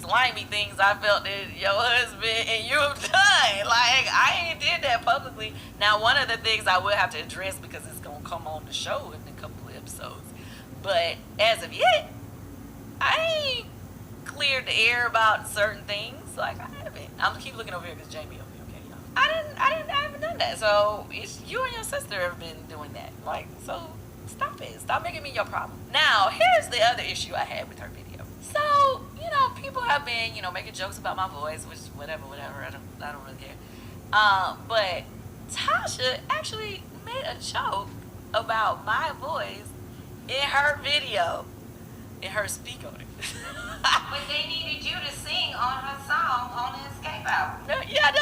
slimy things I felt that your husband and you have done. Like, I ain't did that publicly. Now, one of the things I will have to address because it's going to come on the show in a couple of episodes. But as of yet, I ain't cleared the air about certain things. Like, I haven't. I'm going to keep looking over here because Jamie over here, okay, y'all. I haven't done that. So, it's you and your sister have been doing that. Like, so stop it. Stop making me your problem. Now, here's the other issue I had with her video. So, people have been, making jokes about my voice, which, whatever, I don't really care. But Tasha actually made a joke about my voice in her video, in her speak on it. But they needed you to sing on her song on the Escape album. No, yeah, no.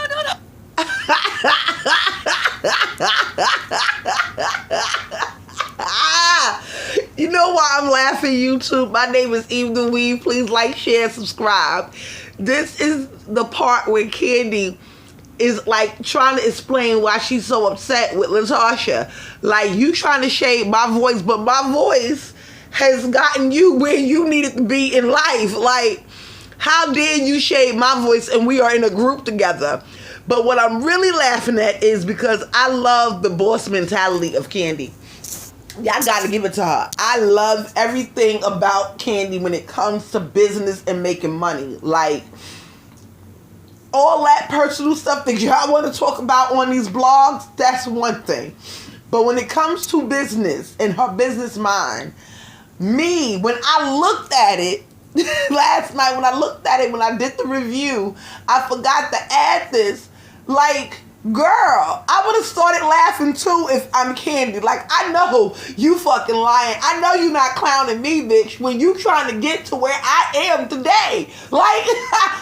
You know why I'm laughing, YouTube? My name is Eve the Weave. Please like, share, subscribe. This is the part where Kandi is like trying to explain why she's so upset with Latosha. Like, you trying to shade my voice, but my voice has gotten you where you needed to be in life. Like, how dare you shade my voice and we are in a group together? But what I'm really laughing at is because I love the boss mentality of Kandi. Y'all gotta give it to her. I love everything about Kandi when it comes to business and making money. Like, all that personal stuff that y'all want to talk about on these blogs, that's one thing. But when it comes to business and her business mind, when I looked at it last night, when I did the review, I forgot to add this. Like, girl, I would have started laughing too if I'm Kandi. Like, I know you fucking lying. I know you not clowning me, bitch, when you trying to get to where I am today. Like,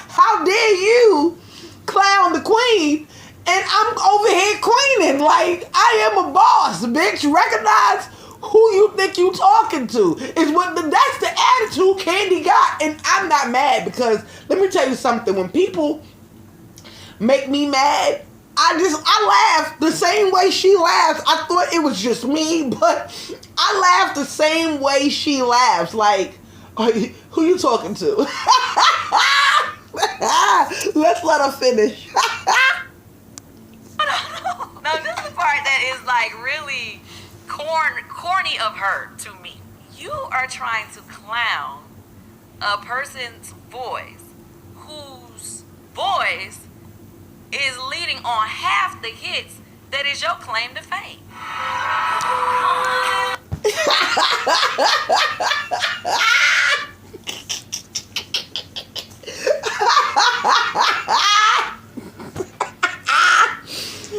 how dare you clown the queen and I'm over here queening? Like, I am a boss, bitch. Recognize who you think you talking to. That's the attitude Kandi got, and I'm not mad because let me tell you something. When people make me mad, I laugh the same way she laughs. I thought it was just me, but I laugh the same way she laughs. Like, who you talking to? Let's let her finish. No, this is the part that is like really corny of her to me. You are trying to clown a person's voice whose voice is leading on half the hits that is your claim to fame.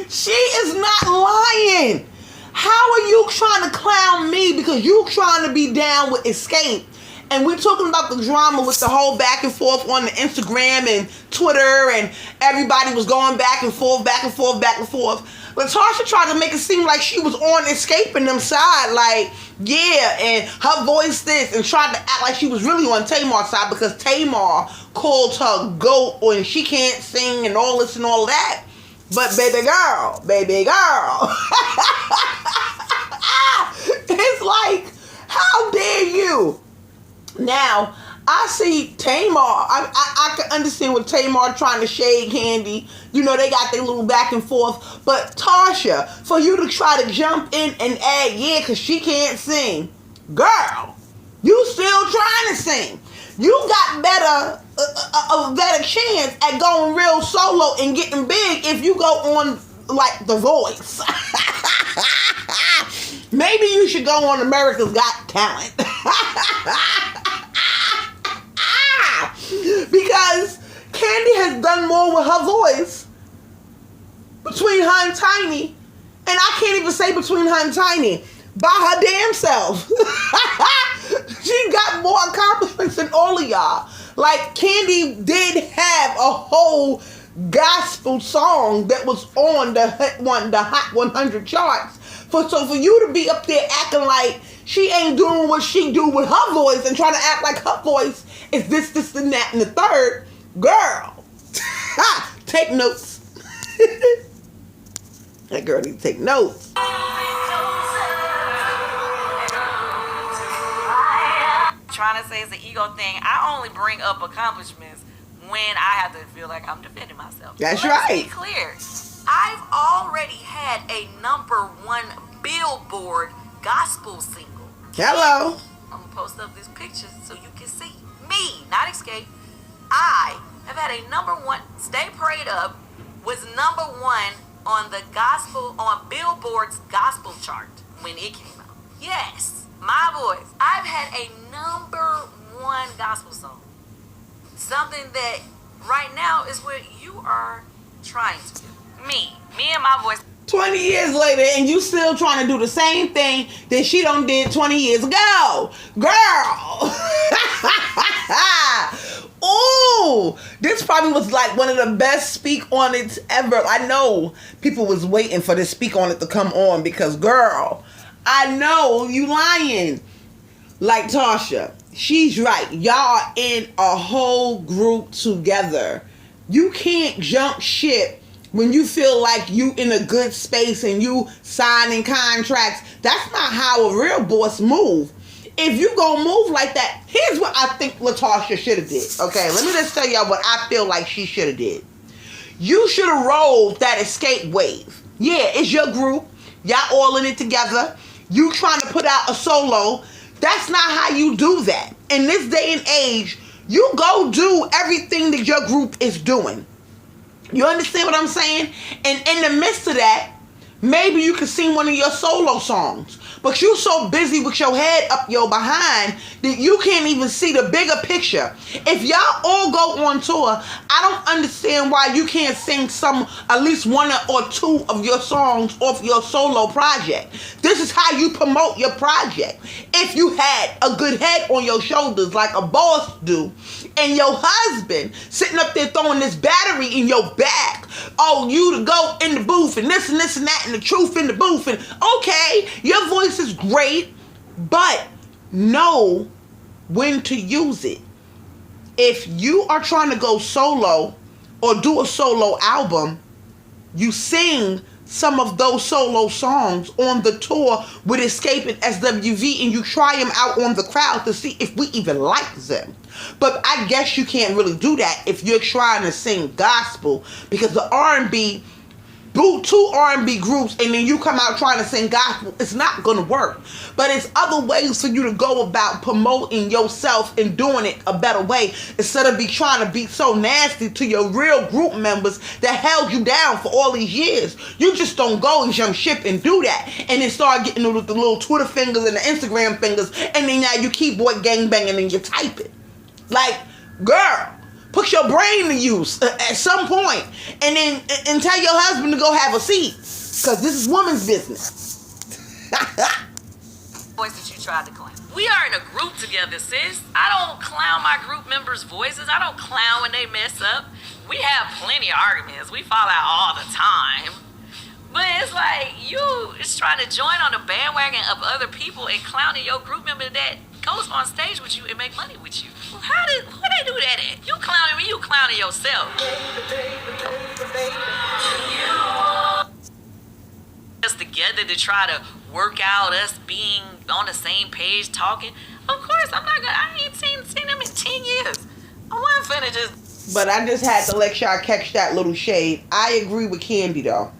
She is not lying. How are you trying to clown me because you trying to be down with Escape? And we're talking about the drama with the whole back and forth on the Instagram and Twitter, and everybody was going back and forth. Latosha tried to make it seem like she was on Escaping them side, like, yeah, and her voice this, and tried to act like she was really on Tamar's side because Tamar called her goat and she can't sing and all this and all that. But baby girl, it's like, how dare you? Now, I see Tamar. I can understand what Tamar trying to shade Kandi. They got their little back and forth. But Tasha, for you to try to jump in and add, yeah, because she can't sing. Girl, you still trying to sing. You got a better chance at going real solo and getting big if you go on, like, The Voice. Maybe you should go on America's Got Talent. Because Kandi has done more with her voice between her and Tiny, and I can't even say between her and Tiny, by her damn self. She got more accomplishments than all of y'all. Like, Kandi did have a whole gospel song that was on the Hot 100 charts. So for you to be up there acting like she ain't doing what she do with her voice and trying to act like her voice is this, and that, and the third, girl, take notes. That girl need to take notes. Trying to say it's an ego thing. I only bring up accomplishments when I have to feel like I'm defending myself. That's Let's right. be clear. I've already had a #1 Billboard gospel single. Hello. I'm gonna post up this picture so you can see me, not Escape. I have had a #1. Stay Prayed Up was #1 on the gospel on Billboard's gospel chart when it came out. Yes, my voice. I've had a #1 gospel song. Something that right now is what you are trying to do. Me and my voice. 20 years later, and you still trying to do the same thing that she done did 20 years ago. Girl. Ooh, this probably was like one of the best speak on it ever. I know people was waiting for this speak on it to come on because, girl, I know you lying. Like Tasha, she's right. Y'all are in a whole group together. You can't jump ship when you feel like you in a good space and you signing contracts. That's not how a real boss move. If you gonna move like that, here's what I think Latosha should have did. Okay, let me just tell y'all what I feel like she should have did. You should have rolled that Escape wave. Yeah, it's your group. Y'all all in it together. You trying to put out a solo. That's not how you do that. In this day and age, you go do everything that your group is doing. You understand what I'm saying? And in the midst of that, maybe you can sing one of your solo songs. But you so busy with your head up your behind that you can't even see the bigger picture. If y'all all go on tour, I don't understand why you can't sing at least one or two of your songs off your solo project. This is how you promote your project. If you had a good head on your shoulders like a boss do, and your husband sitting up there throwing this battery in your back, oh, you to go in the booth and this and this and that and the truth in the booth, and okay, your voice is great, but know when to use it. If you are trying to go solo or do a solo album, you sing some of those solo songs on the tour with Escape and SWV, and you try them out on the crowd to see if we even like them. But I guess you can't really do that if you're trying to sing gospel, because the R&B, two R&B groups, and then you come out trying to sing gospel, it's not going to work. But it's other ways for you to go about promoting yourself and doing it a better way, instead of trying to be so nasty to your real group members that held you down for all these years. You just don't go and jump ship and do that, and then start getting the little Twitter fingers and the Instagram fingers, and then now you keyboard gangbanging and you type it. Like, girl, put your brain to use at some point, and then and tell your husband to go have a seat, because this is woman's business. Voice that you tried to claim. We are in a group together, sis. I don't clown my group members' voices. I don't clown when they mess up. We have plenty of arguments. We fall out all the time. But it's like you is trying to join on the bandwagon of other people and clowning your group member that goes on stage with you and make money with you. Well, who they do that at? You clowning me, you clowning yourself. Us together to try to work out us being on the same page talking. Of course, I ain't seen them in 10 years. I wasn't finna just. But I just had to let y'all catch that little shade. I agree with Kandi though.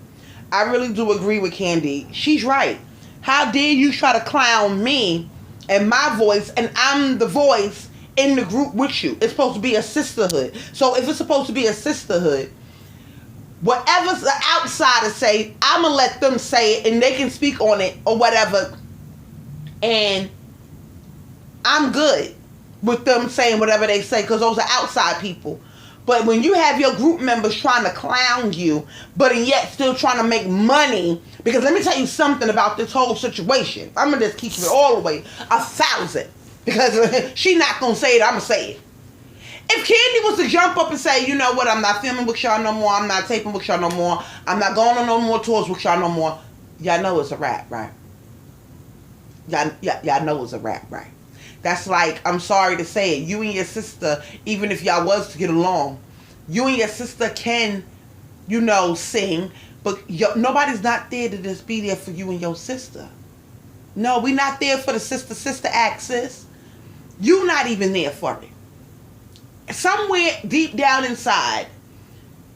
I really do agree with Kandi. She's right. How dare you try to clown me and my voice, and I'm the voice in the group with you. It's supposed to be a sisterhood. So if it's supposed to be a sisterhood, whatever the outsiders say, I'm going to let them say it, and they can speak on it or whatever. And I'm good with them saying whatever they say, because those are outside people. But when you have your group members trying to clown you, but and yet still trying to make money, because let me tell you something about this whole situation. I'm going to just keep it all the way 1,000. Because she not going to say it, I'm going to say it. If Kandi was to jump up and say, you know what, I'm not filming with y'all no more, I'm not taping with y'all no more, I'm not going on no more tours with y'all no more, y'all know it's a wrap, right? Y'all know it's a wrap, right? That's like, I'm sorry to say it, you and your sister, even if y'all was to get along, you and your sister can, sing, but nobody's not there to just be there for you and your sister. No, we not there for the sister act, sis. You not even there for it. somewhere deep down inside,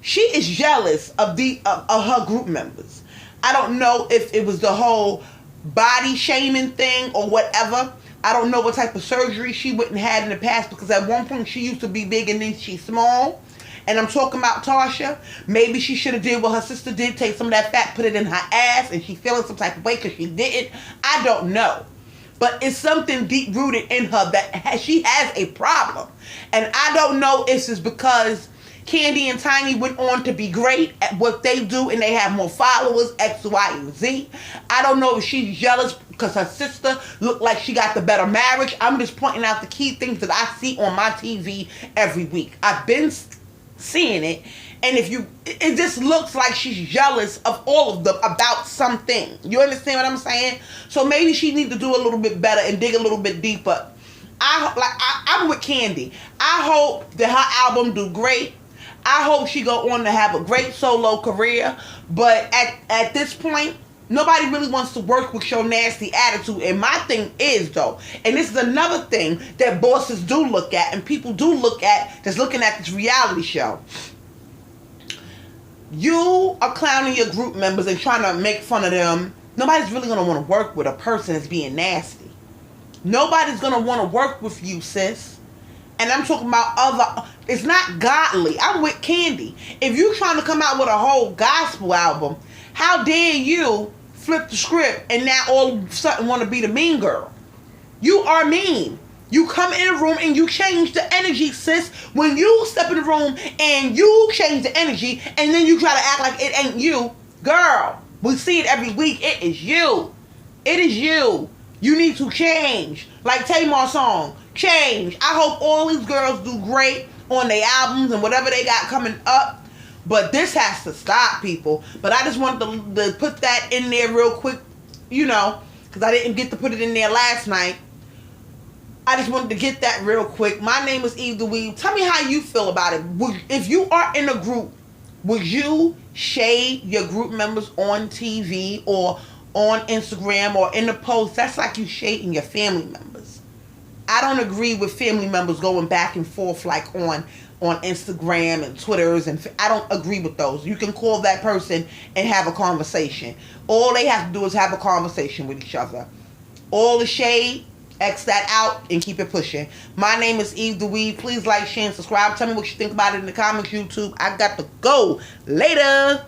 she is jealous of her group members. I don't know if it was the whole body shaming thing or whatever. I don't know what type of surgery she wouldn't had in the past, because at one point she used to be big and then she's small. And I'm talking about Tasha. Maybe she should have did what her sister did, take some of that fat, put it in her ass, and she feeling some type of way because she didn't. I don't know. But it's something deep rooted in her that she has a problem. And I don't know if it's because Kandi and Tiny went on to be great at what they do and they have more followers, X, Y, and Z. I don't know if she's jealous because her sister looked like she got the better marriage. I'm just pointing out the key things that I see on my TV every week. I've been seeing it, and it just looks like she's jealous of all of them about something. You understand what I'm saying? So maybe she needs to do a little bit better and dig a little bit deeper. I'm with Kandi. I hope that her album do great. I hope she go on to have a great solo career. But at this point, nobody really wants to work with your nasty attitude. And my thing is, though, and this is another thing that bosses do look at and people do look at that's looking at this reality show. You are clowning your group members and trying to make fun of them. Nobody's really going to want to work with a person that's being nasty. Nobody's going to want to work with you, sis. And I'm talking about it's not godly. I'm with Kandi. If you trying to come out with a whole gospel album, how dare you flip the script and now all of a sudden want to be the mean girl? You are mean. You come in a room and you change the energy, sis. When you step in the room and you change the energy and then you try to act like it ain't you, girl, we see it every week. It is you. It is you. You need to change. Like Tamar's song, change. I hope all these girls do great on their albums and whatever they got coming up. But this has to stop, people. But I just wanted to put that in there real quick, because I didn't get to put it in there last night. I just wanted to get that real quick. My name is Eve the Weave. Tell me how you feel about it. If you are in a group, would you shade your group members on TV or on Instagram or in the post? That's like you shading your family members. I don't agree with family members going back and forth like on Instagram and Twitters, and I don't agree with those. You can call that person and have a conversation. All they have to do is have a conversation with each other. All the shade, X that out and keep it pushing. My name is Eve the Weave. Please like, share, and subscribe. Tell me what you think about it in the comments, YouTube. I got to go. Later.